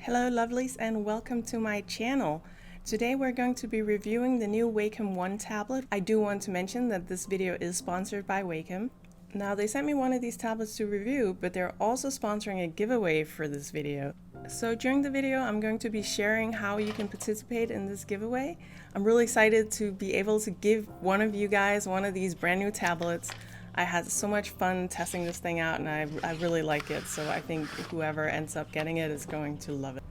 Hello lovelies and welcome to my channel. Today we're going to be reviewing the new Wacom One tablet. I do want to mention that this video is sponsored by Wacom. Now they sent me one of these tablets to review, but they're also sponsoring a giveaway for this video. So during the video I'm going to be sharing how you can participate in this giveaway. I'm really excited to be able to give one of you guys one of these brand new tablets. I had so much fun testing this thing out and I really like it, so I think whoever ends up getting it is going to love it.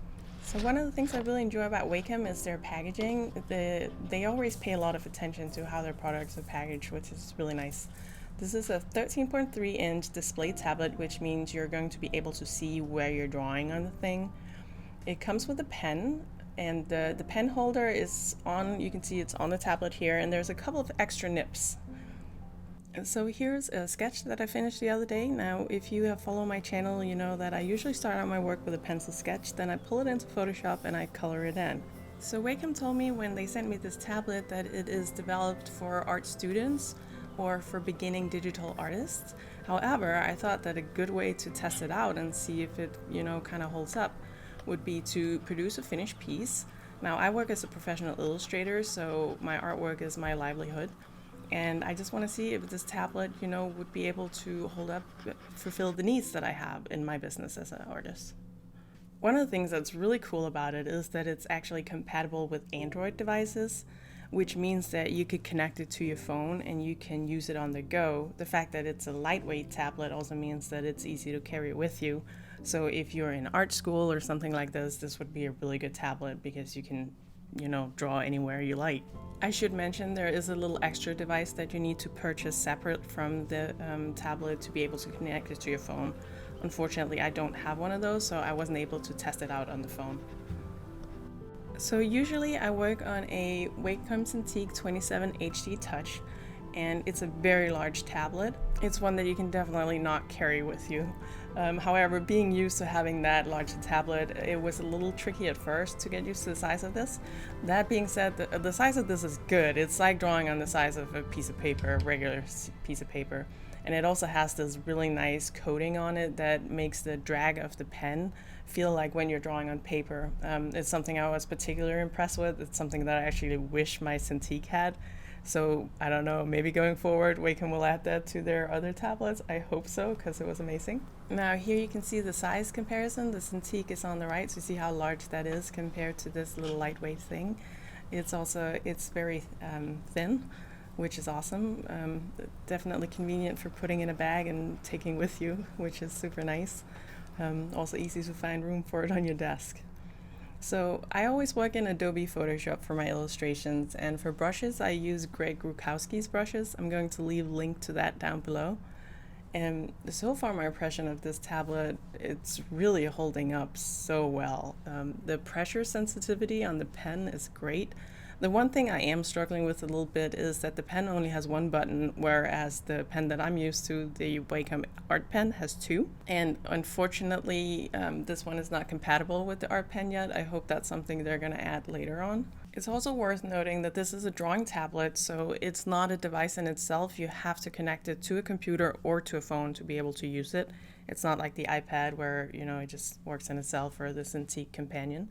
So one of the things I really enjoy about Wacom is their packaging. They always pay a lot of attention to how their products are packaged, which is really nice. This is a 13.3-inch display tablet, which means you're going to be able to see where you're drawing on the thing. It comes with a pen, and the pen holder is on, you can see it's on the tablet here, and there's a couple of extra nips. So here's a sketch that I finished the other day. Now, if you have followed my channel, you know that I usually start out my work with a pencil sketch, then I pull it into Photoshop and I color it in. So Wacom told me when they sent me this tablet that it is developed for art students or for beginning digital artists. However, I thought that a good way to test it out and see if it, kind of holds up would be to produce a finished piece. Now, I work as a professional illustrator, so my artwork is my livelihood. And I just want to see if this tablet, would be able to hold up, fulfill the needs that I have in my business as an artist. One of the things that's really cool about it is that it's actually compatible with Android devices, which means that you could connect it to your phone and you can use it on the go. The fact that it's a lightweight tablet also means that it's easy to carry with you. So if you're in art school or something like this would be a really good tablet because you can draw anywhere you like. I should mention there is a little extra device that you need to purchase separate from the tablet to be able to connect it to your phone. Unfortunately, I don't have one of those, so I wasn't able to test it out on the phone. So usually I work on a Wacom Cintiq 27 HD Touch, and it's a very large tablet. It's one that you can definitely not carry with you. However, being used to having that large tablet, it was a little tricky at first to get used to the size of this. That being said, the size of this is good. It's like drawing on the size of a piece of paper, a regular piece of paper. And it also has this really nice coating on it that makes the drag of the pen feel like when you're drawing on paper. It's something I was particularly impressed with. It's something that I actually wish my Cintiq had. So I don't know, maybe going forward Wacom will add that to their other tablets. I hope so, because it was amazing. Now here you can see the size comparison. The Cintiq is on the right, so you see how large that is compared to this little lightweight thing. It's very thin, which is awesome. Definitely convenient for putting in a bag and taking with you, which is super nice. Also easy to find room for it on your desk. So I always work in Adobe Photoshop for my illustrations, and for brushes I use Greg Grukowski's brushes. I'm going to leave a link to that down below. And so far my impression of this tablet, it's really holding up so well. The pressure sensitivity on the pen is great. The one thing I am struggling with a little bit is that the pen only has one button, whereas the pen that I'm used to, the Wacom Art Pen, has two. And unfortunately, this one is not compatible with the Art Pen yet. I hope that's something they're going to add later on. It's also worth noting that this is a drawing tablet, so it's not a device in itself. You have to connect it to a computer or to a phone to be able to use it. It's not like the iPad where, it just works in itself, or the Cintiq Companion.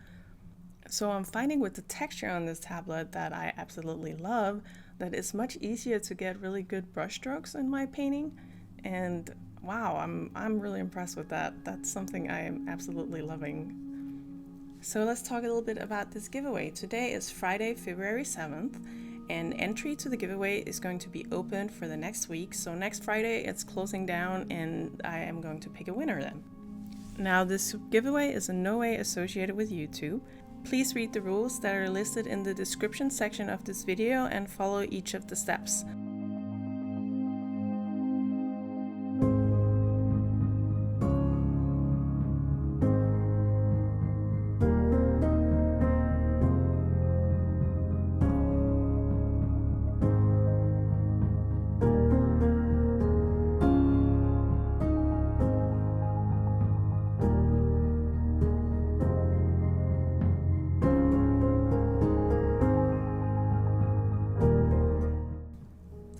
So I'm finding with the texture on this tablet that I absolutely love, that it's much easier to get really good brush strokes in my painting. And wow, I'm really impressed with that. That's something I am absolutely loving. So let's talk a little bit about this giveaway. Today is Friday, February 7th, and entry to the giveaway is going to be open for the next week. So next Friday it's closing down and I am going to pick a winner then. Now this giveaway is in no way associated with YouTube. Please read the rules that are listed in the description section of this video and follow each of the steps.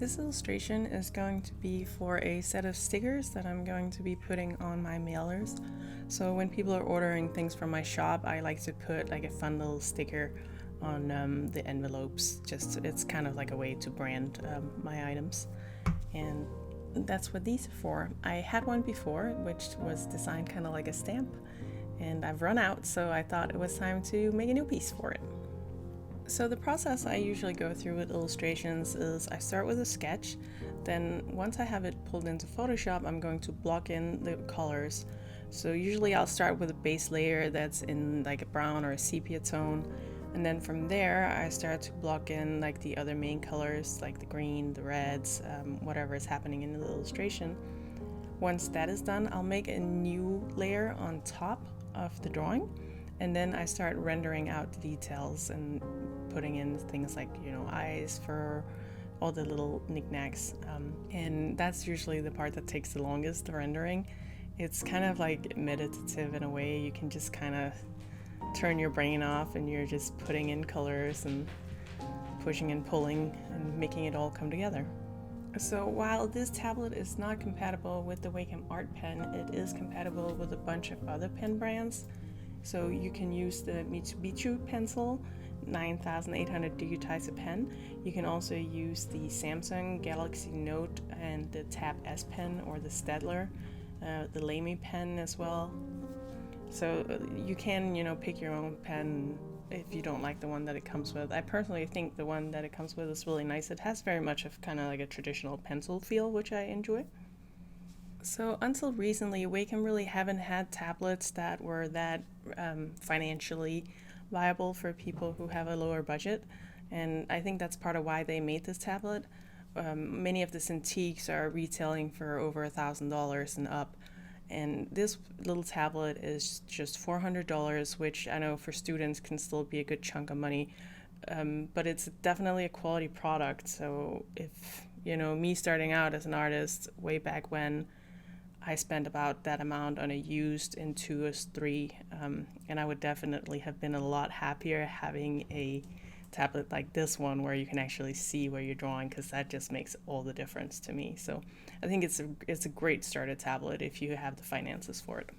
This illustration is going to be for a set of stickers that I'm going to be putting on my mailers. So when people are ordering things from my shop, I like to put like a fun little sticker on the envelopes. It's kind of like a way to brand my items. And that's what these are for. I had one before which was designed kind of like a stamp, and I've run out, so I thought it was time to make a new piece for it. So the process I usually go through with illustrations is I start with a sketch, then once I have it pulled into Photoshop, I'm going to block in the colors. So usually I'll start with a base layer that's in like a brown or a sepia tone, and then from there I start to block in like the other main colors, like the green, the reds, whatever is happening in the illustration. Once that is done, I'll make a new layer on top of the drawing, and then I start rendering out the details and putting in things like, eyes, fur, all the little knickknacks. And that's usually the part that takes the longest, the rendering. It's kind of like meditative in a way. You can just kind of turn your brain off and you're just putting in colors and pushing and pulling and making it all come together. So while this tablet is not compatible with the Wacom Art Pen, it is compatible with a bunch of other pen brands. So you can use the Mitsubishi pencil, 9800 digitizer pen. You can also use the Samsung Galaxy Note and the Tab S Pen or the Staedtler, the Lamy pen as well. So you can, pick your own pen if you don't like the one that it comes with. I personally think the one that it comes with is really nice. It has very much of kind of like a traditional pencil feel, which I enjoy. So until recently, Wacom really haven't had tablets that were that financially viable for people who have a lower budget, and I think that's part of why they made this tablet. Many of the Cintiqs are retailing for over $1,000 and up, and this little tablet is just $400, which I know for students can still be a good chunk of money, but it's definitely a quality product. So if, me starting out as an artist way back when, I spent about that amount on a used Intuos 3, and I would definitely have been a lot happier having a tablet like this one where you can actually see where you're drawing, because that just makes all the difference to me. So I think it's a great starter tablet if you have the finances for it.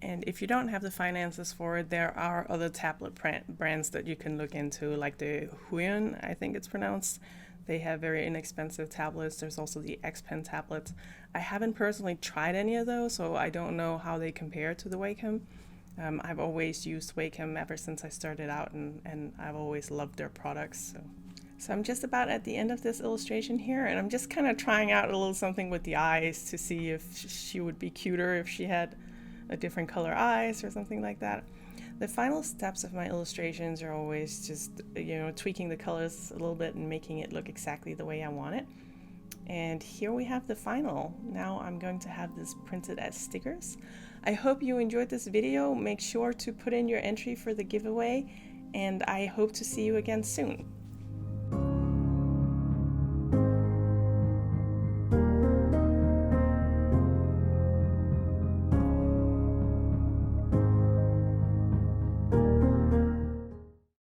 And if you don't have the finances for it, there are other tablet brands that you can look into, like the Huion, I think it's pronounced. They have very inexpensive tablets. There's also the X Pen tablets. I haven't personally tried any of those, so I don't know how they compare to the Wacom. I've always used Wacom ever since I started out, and I've always loved their products. So I'm just about at the end of this illustration here, and I'm just kind of trying out a little something with the eyes to see if she would be cuter if she had a different color eyes or something like that. The final steps of my illustrations are always just, tweaking the colors a little bit and making it look exactly the way I want it. And here we have the final. Now I'm going to have this printed as stickers. I hope you enjoyed this video. Make sure to put in your entry for the giveaway, and I hope to see you again soon.